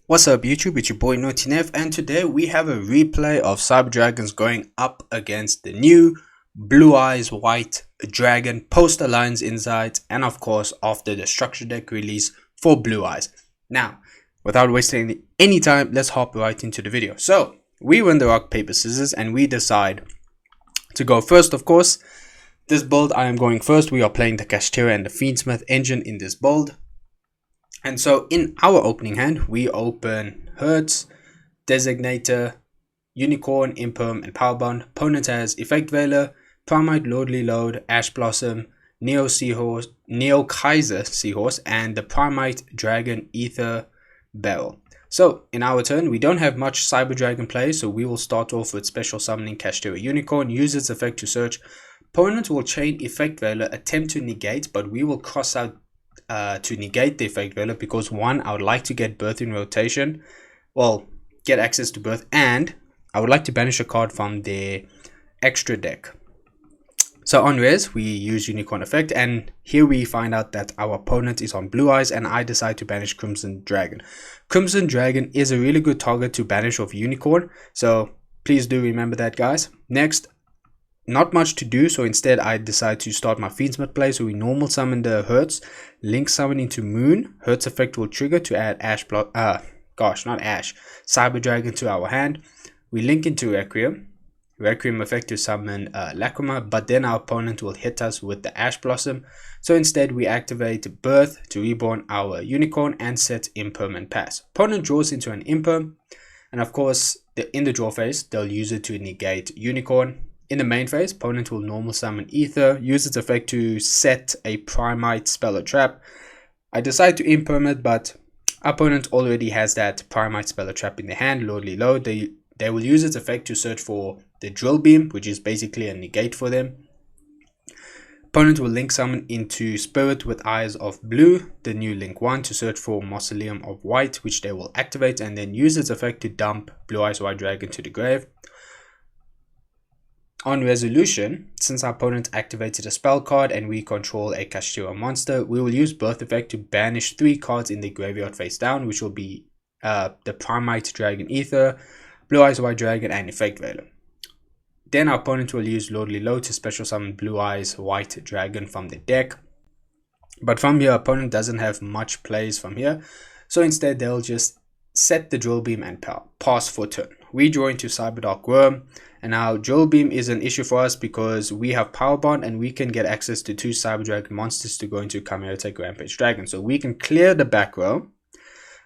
What's up YouTube, it's your boy NaughtyNev, and today we have a replay of Cyber Dragons going up against the new Blue Eyes White Dragon Post Alliance Insights, and of course after the structure deck release for Blue Eyes. Now, without wasting any time, let's hop right into the video. So, we win the rock, paper, scissors, and we decide to go first. Of course, this build I am going first. We are playing the Kashtira and the Fiendsmith engine in this build. And so in our opening hand, we open Hertz, Designator, Unicorn, Imperm, and Powerbond. Opponent has Effect Veiler, Primite Lordly Load, Ash Blossom, Neo Seahorse, Neo Kaiser Seahorse, and the Primite Dragon Ether Barrel. So in our turn, we don't have much Cyber Dragon play, so we will start off with Special Summoning Kashtira Unicorn, use its effect to search. Opponent will chain Effect Veiler, attempt to negate, but we will cross out to negate the effect veiler because one, I would like to get Birth in rotation, well, get access to Birth, and I would like to banish a card from the extra deck. So on res, we use Unicorn effect, and here we find out that our opponent is on Blue Eyes, and I decide to banish Crimson Dragon. Crimson Dragon is a really good target to banish off Unicorn, so please do remember that, guys. Next, not much to do, so instead I decide to start my Fiendsmith play. So we normal summon the Hertz, link summon into Moon. Hertz effect will trigger to add Cyber Dragon to our hand. We link into Requiem effect to summon Lacrima, but then our opponent will hit us with the Ash Blossom. So instead we activate Birth to reborn our Unicorn and set Imperm and pass. Opponent draws into an Imperm, and of course in the draw phase they'll use it to negate Unicorn. In the main phase, opponent will normal summon Ether, use its effect to set a Primite spell or trap. I decide to Imperm it, but opponent already has that Primite spell or trap in their hand, Lordly Load. They will use its effect to search for the Drill Beam, which is basically a negate for them. Opponent will link summon into Spirit with Eyes of Blue, the new link 1, to search for Mausoleum of White, which they will activate, and then use its effect to dump Blue Eyes White Dragon to the grave. On resolution, since our opponent activated a spell card and we control a Kashtira monster, we will use Birth effect to banish 3 cards in the graveyard face down, which will be the Primite Dragon Ether, Blue Eyes White Dragon, and Effect Veiler. Then our opponent will use Lordly Load to special summon Blue Eyes White Dragon from the deck. But from here, opponent doesn't have much plays from here, so instead they'll just set the Drill Beam and pass for turn. We draw into Cyberdark Worm, and now Drill Beam is an issue for us because we have Power Bond and we can get access to 2 Cyber Dragon monsters to go into Chimera Tech Rampage Dragon. So we can clear the back row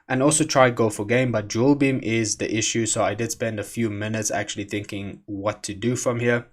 and also try go for game, but Drill Beam is the issue, so I did spend a few minutes actually thinking what to do from here.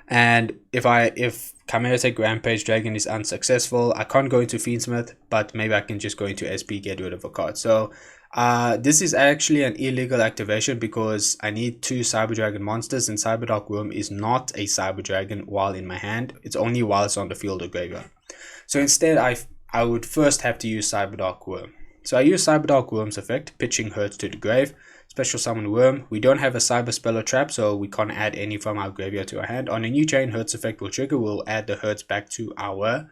And if Chimera Tech Rampage Dragon is unsuccessful, I can't go into Fiendsmith, but maybe I can just go into SP, get rid of a card. So this is actually an illegal activation because I need 2 Cyber Dragon monsters, and Cyberdark Worm is not a Cyber Dragon while in my hand. It's only while it's on the field or graveyard. So instead I would first have to use Cyberdark Worm. So I use Cyberdark Worm's effect, pitching Hertz to the grave. Special summon Worm. We don't have a Cyber Spell or Trap, so we can't add any from our graveyard to our hand. On a new chain, Hertz effect will trigger. We'll add the Hertz back to our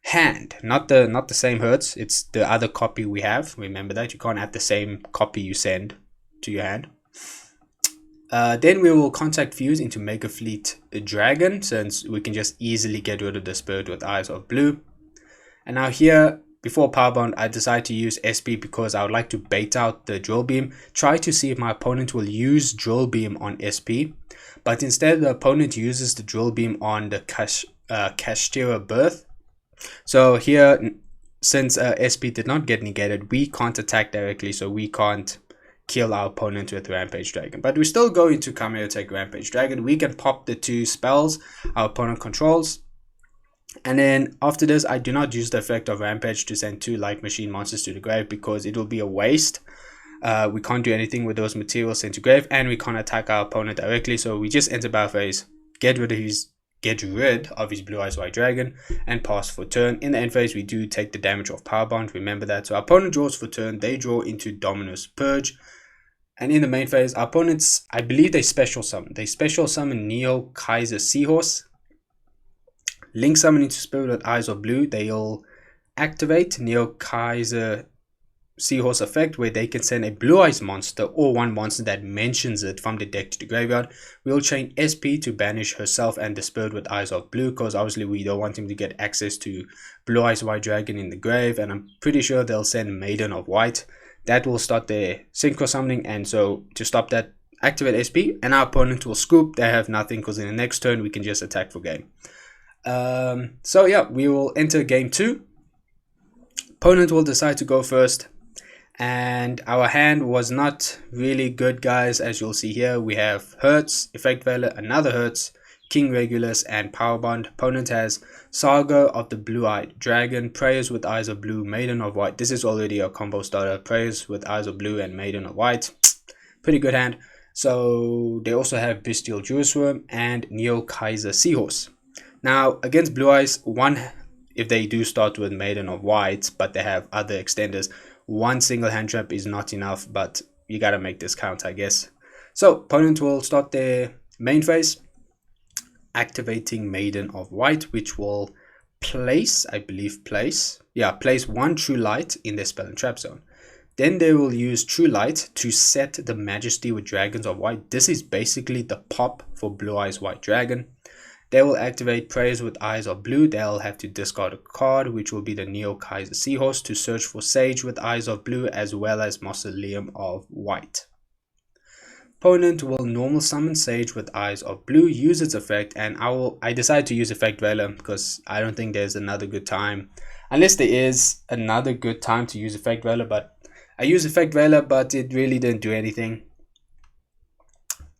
hand. Not the same Hertz, it's the other copy we have. Remember that you can't add the same copy you send to your hand. Then we will contact Fuse into Mega Fleet Dragon, since we can just easily get rid of the Spirit with Eyes of Blue. And now here, before Powerbond, I decide to use SP because I would like to bait out the Drill Beam. Try to see if my opponent will use Drill Beam on SP. But instead, the opponent uses the Drill Beam on the Kashtira Birth. So here, since SP did not get negated, we can't attack directly, so we can't kill our opponent with Rampage Dragon. But we still go into Chimera Tech Rampage Dragon. We can pop the 2 spells our opponent controls. And then after this, I do not use the effect of Rampage to send 2 Light Machine monsters to the grave because it will be a waste. We can't do anything with those materials sent to grave, and we can't attack our opponent directly. So we just enter battle phase, get rid of his Blue Eyes White Dragon, and pass for turn. In the end phase, we do take the damage of Power Bond. Remember that. So our opponent draws for turn. They draw into Dominus Purge. And in the main phase, our opponents, I believe they special summon. They special summon Neo Kaiser Seahorse. Link summon into Spirit with Eyes of Blue. They'll activate Neo Kaiser Seahorse effect, where they can send a Blue Eyes monster or one monster that mentions it from the deck to the graveyard. We'll chain SP to banish herself and the Spirit with Eyes of Blue, because obviously we don't want him to get access to Blue Eyes White Dragon in the grave, and I'm pretty sure they'll send Maiden of White. That will start their synchro summoning, and so to stop that, activate SP, and our opponent will scoop. They have nothing, because in the next turn we can just attack for game. So yeah, we will enter game 2. Opponent will decide to go first, and our hand was not really good, guys. As you'll see here, we have Hertz, Effect Veiler, another Hertz, King Regulus, and Power Bond. Opponent has Saga of the Blue-Eyed Dragon, Prayers with Eyes of Blue, Maiden of White. This is already a combo starter, Prayers with Eyes of Blue and Maiden of White. Pretty good hand. So they also have Bestial Jewsworm and Neo Kaiser Seahorse. Now against Blue Eyes, if they do start with Maiden of White, but they have other extenders, one single hand trap is not enough, but you gotta make this count, I guess. So opponent will start their main phase, activating Maiden of White, which will place one True Light in their spell and trap zone. Then they will use True Light to set the Majesty with Dragons of White. This is basically the pop for Blue Eyes White Dragon. They will activate Prayers with Eyes of Blue. They'll have to discard a card, which will be the Neo Kaiser Seahorse, to search for Sage with Eyes of Blue, as well as Mausoleum of White. Opponent will normal summon Sage with Eyes of Blue, use its effect, and I decided to use Effect Veiler because I don't think there's another good time. Unless there is another good time to use Effect Veiler, but I used Effect Veiler, but it really didn't do anything.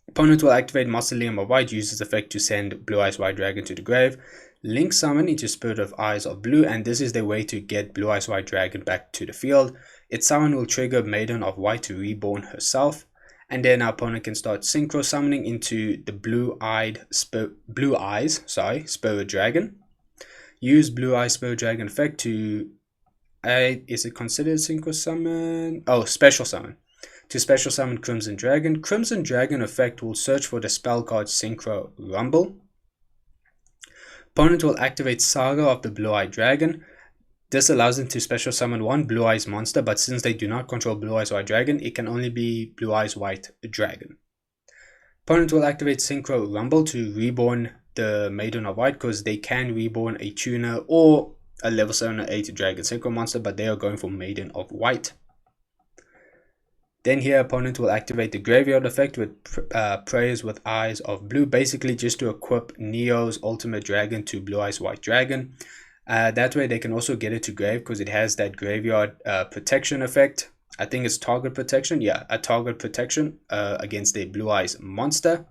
Opponent will activate Mausoleum of White, use its effect to send Blue Eyes White Dragon to the grave. Link summon into Spirit of Eyes of Blue, and this is their way to get Blue Eyes White Dragon back to the field. Its summon will trigger Maiden of White to reborn herself, and then our opponent can start synchro summoning into the Blue Eyes Spirit Dragon. Use Blue Eyes Spirit Dragon effect to is it considered synchro summon? Oh, special summon. To special summon Crimson Dragon. Crimson Dragon effect will search for the spell card Synchro Rumble. Opponent will activate Saga of the Blue-Eyed Dragon. This allows them to special summon one Blue Eyes monster, but since they do not control Blue Eyes White Dragon, it can only be Blue Eyes White Dragon. Opponent will activate Synchro Rumble to reborn the Maiden of White, because they can reborn a tuner or a level 7 or 8 Dragon Synchro monster, but they are going for Maiden of White. Then here, opponent will activate the Graveyard effect with Prayers with Eyes of Blue, basically just to equip Neo's Ultimate Dragon to Blue Eyes White Dragon. That way they can also get it to grave, because it has that Graveyard protection effect. I think it's target protection. Yeah, a target protection against a Blue Eyes monster.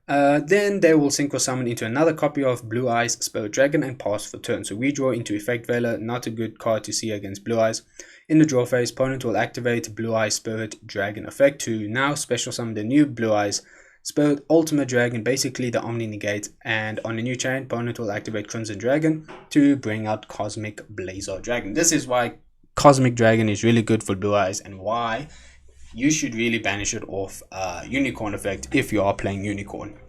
Then they will synchro summon into another copy of Blue Eyes Spirit Dragon and pass for turn. So we draw into Effect Veiler, not a good card to see against Blue Eyes. In the draw phase, opponent will activate Blue Eyes Spirit Dragon effect to now special summon the new Blue Eyes Spirit Ultimate Dragon, basically the Omni Negate, and on a new chain, opponent will activate Crimson Dragon to bring out Cosmic Blazar Dragon. This is why Cosmic Dragon is really good for Blue Eyes, and why you should really banish it off Unicorn effect if you are playing Unicorn.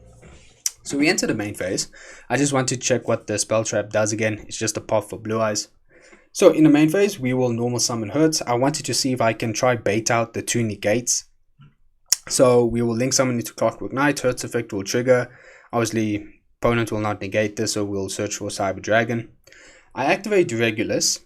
So we enter the main phase. I just want to check what the spell trap does again. It's just a pop for Blue Eyes. So in the main phase, we will normal summon Hertz. I wanted to see if I can try bait out the 2 negates. So we will link summon into Clockwork Knight. Hertz effect will trigger. Obviously, opponent will not negate this, so we'll search for Cyber Dragon. I activate Regulus.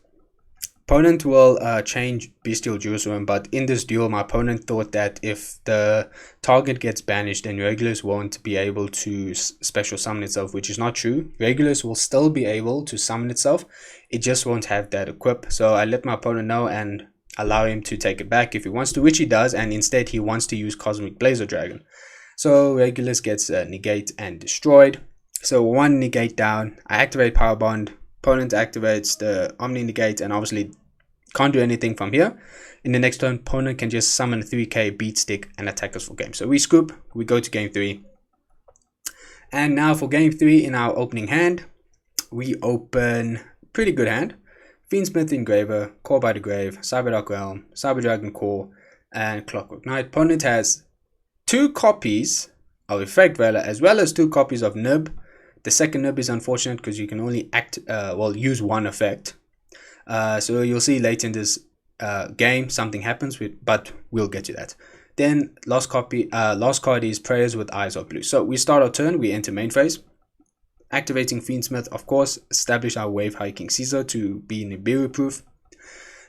Opponent will change Bestial Jewsworm, but in this duel, my opponent thought that if the target gets banished, then Regulus won't be able to special summon itself, which is not true. Regulus will still be able to summon itself, it just won't have that equip. So I let my opponent know and allow him to take it back if he wants to, which he does, and instead he wants to use Cosmic Blazar Dragon. So Regulus gets negate and destroyed. So 1 negate down, I activate Power Bond. Opponent activates the Omni Negate and obviously can't do anything from here. In the next turn, opponent can just summon 3k, beat stick, and attack us for game. So we scoop, we go to game 3. And now for game 3 in our opening hand, we open pretty good hand. Fiendsmith Engraver, Core by the Grave, Cyberdark Realm, Cyber Dragon Core, and Clockwork Knight. Opponent has 2 copies of Effect Veiler as well as 2 copies of Nib. The second Nib is unfortunate because you can only use 1 effect. So you'll see later in this game, something happens, but we'll get to that. Then last card is Prayers with Eyes of Blue. So we start our turn, we enter main phase. Activating Fiendsmith, of course, establish our Wave Hiking Caesar to be Nibiru proof.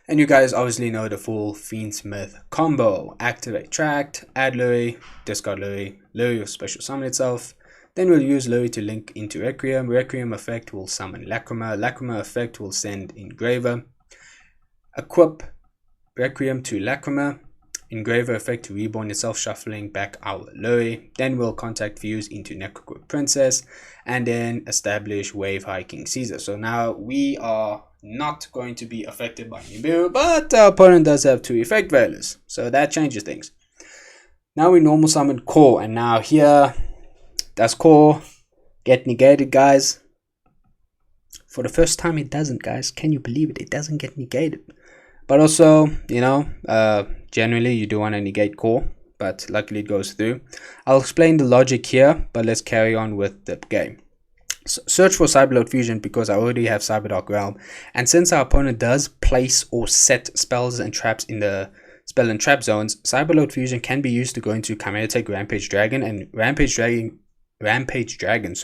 And you guys obviously know the full Fiendsmith combo. Activate Tract, add Luri, discard Luri, Luri will special summon itself. Then we'll use Luri to link into Requiem. Requiem effect will summon Lacrima. Lacrima effect will send Engraver. Equip Requiem to Lacrima. Engraver effect to reborn itself, shuffling back our Luri. Then we'll contact Fuse into Necroquip Princess. And then establish Wave Hiking Caesar. So now we are not going to be affected by Nibiru, but our opponent does have 2 effect veilers. So that changes things. Now we normal summon Core. And now here, does Core get negated, guys? For the first time it doesn't, guys. Can you believe it? It doesn't get negated. But also, you know, generally you do want to negate Core, but luckily it goes through. I'll explain the logic here, but let's carry on with the game. So search for Cyberlord Fusion because I already have Cyberdark Realm, and since our opponent does place or set spells and traps in the spell and trap zones, Cyberlord Fusion can be used to go into Chimera Take Rampage Dragon, and Rampage Dragon,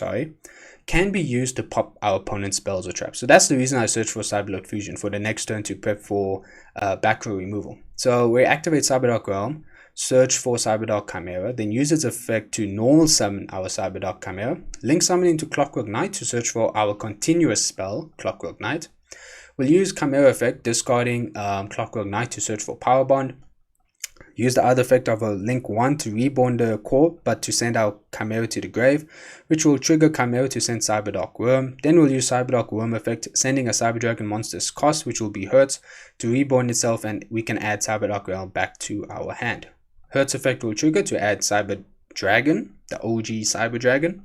can be used to pop our opponent's spells or traps. So that's the reason I search for Cyberlord Fusion for the next turn to prep for back row removal. So we activate Cyberdark Realm, search for Cyberdark Chimera, then use its effect to normal summon our Cyberdark Chimera, link summon into Clockwork Knight to search for our continuous spell, Clockwork Knight. We'll use Chimera effect, discarding Clockwork Knight to search for Power Bond. Use the other effect of a link 1 to reborn the core, but to send our Chimera to the grave, which will trigger Chimera to send Cyberdark Worm. Then we'll use Cyberdark Worm effect, sending a Cyber Dragon monster's cost, which will be Hertz, to reborn itself, and we can add Cyberdark Realm back to our hand. Hertz effect will trigger to add Cyber Dragon, the OG Cyber Dragon.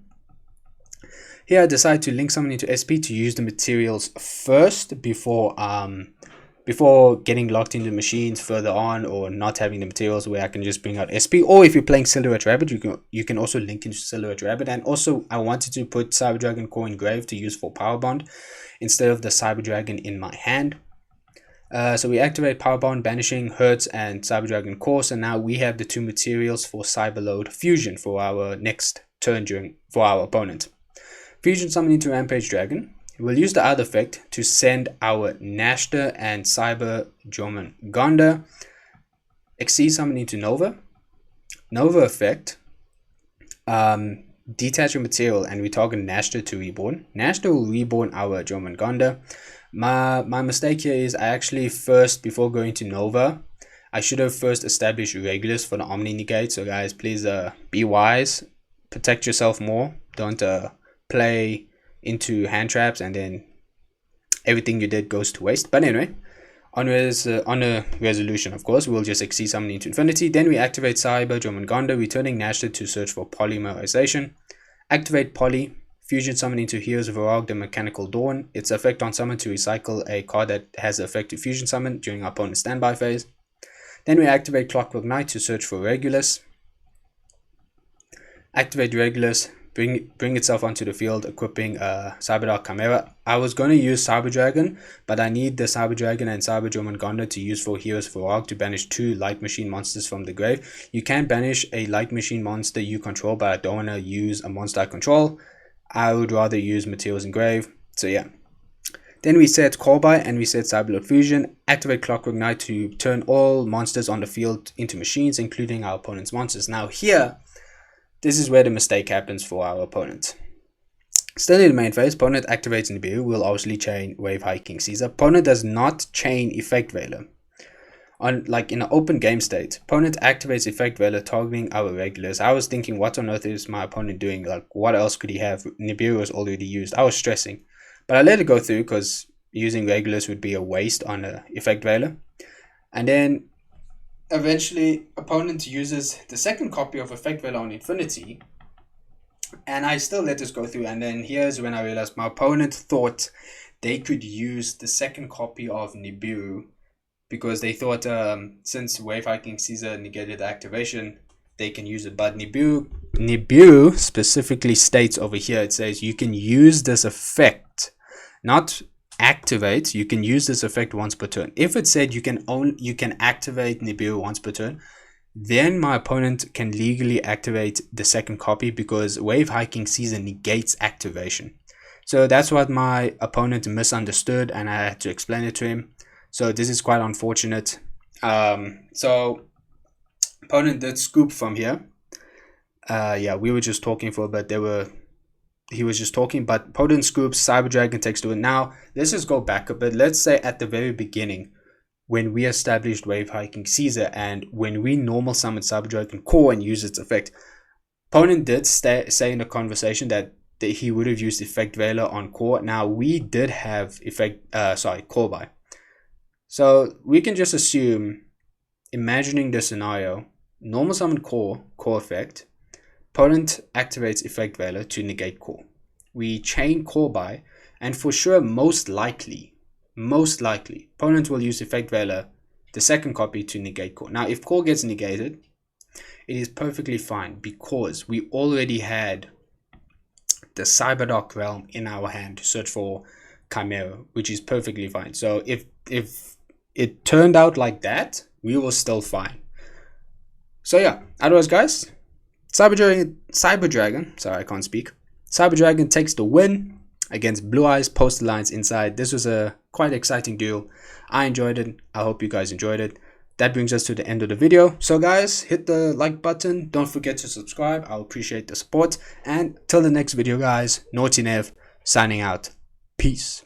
Here I decide to link summon into SP to use the materials first before getting locked into machines further on, or not having the materials where I can just bring out SP. Or if you're playing Silhouette Rabbit, you can also link into Silhouette Rabbit. And also I wanted to put Cyber Dragon Core in grave to use for Power Bond instead of the Cyber Dragon in my hand. So we activate Power Bond, banishing Hertz and Cyber Dragon Core. So now we have the 2 materials for Cyberlord Fusion for our next turn for our opponent. Fusion summon into Rampage Dragon. We'll use the other effect to send our Nashter and Cyber Jormungandr. Exceed summon into Nova. Nova effect. Detach a material and we target Nashter to reborn. Nashter will reborn our Jormungandr. My mistake here is I actually first, before going to Nova, I should have first established Regulus for the Omni Negate. So guys, please be wise. Protect yourself more. Don't play into hand traps and then everything you did goes to waste. But anyway, on a resolution, of course, we'll just exceed summon into infinity. Then we activate Cyber Jormungandr, returning Nashter to search for polymerization. Activate Poly, fusion summon into Heroes of Varag, the Mechanical Dawn. Its effect on summon to recycle a card that has the effect to fusion summon during our opponent's standby phase. Then we activate Clockwork Knight to search for Regulus. Activate Regulus, bring itself onto the field, equipping Cyberdark Chimera. I was going to use Cyber Dragon, but I need the Cyber Dragon and Cyber Jormungandr to use for Heroes of Varag to banish 2 Light Machine monsters from the grave. You can banish a Light Machine monster you control, but I don't want to use a monster I control. I would rather use materials in grave. So yeah. Then we set Callby and we set Cyberlord Fusion. Activate Clockwork Knight to turn all monsters on the field into machines, including our opponent's monsters. Now here, this is where the mistake happens for our opponent. Still in the main phase, opponent activates Nibiru, will obviously chain Wave Hiking Caesar. Opponent does not chain Effect Veiler. Like in an open game state, opponent activates Effect Veiler targeting our regulars. I was thinking, what on earth is my opponent doing? Like, what else could he have? Nibiru was already used. I was stressing. But I let it go through because using regulars would be a waste on an Effect Veiler. And then eventually, opponent uses the second copy of Effect Veiler on Infinity, and I still let this go through. And then here's when I realized my opponent thought they could use the second copy of Nibiru because they thought since Wave Hiking Caesar negated the activation, they can use it. But Nibiru specifically states over here, it says you can use this effect, not activate, you can use this effect once per turn. If it said you can activate Nibiru once per turn, then my opponent can legally activate the second copy because Wave Hiking Caesar negates activation. So that's what my opponent misunderstood, and I had to explain it to him. So this is quite unfortunate. So opponent did scoop from here. Yeah, we were just talking for a bit. He was just talking, but opponent scoops, Cyber Dragon takes to it. Now let's just go back a bit. Let's say at the very beginning, when we established Wave Hiking Caesar and when we normal summon Cyber Dragon Core and use its effect, opponent did say in the conversation that he would have used Effect Veiler on Core. Now we did have Core Buy. So we can just assume, imagining the scenario, normal summon Core effect, opponent activates Effect Veiler to negate Core. We chain Core Buy, and for sure, most likely, opponent will use Effect Veiler, the second copy, to negate Core. Now, if Core gets negated, it is perfectly fine because we already had the Cyberdark Realm in our hand to search for Chimera, which is perfectly fine. So if it turned out like that, we were still fine. So yeah, otherwise guys, Cyber Dragon, sorry, I can't speak. Cyber Dragon takes the win against Blue Eyes Post Alliance Inside. This was a quite exciting duel. I enjoyed it. I hope you guys enjoyed it. That brings us to the end of the video. So guys, hit the like button. Don't forget to subscribe. I'll appreciate the support. And till the next video guys, Naughty Nev signing out. Peace.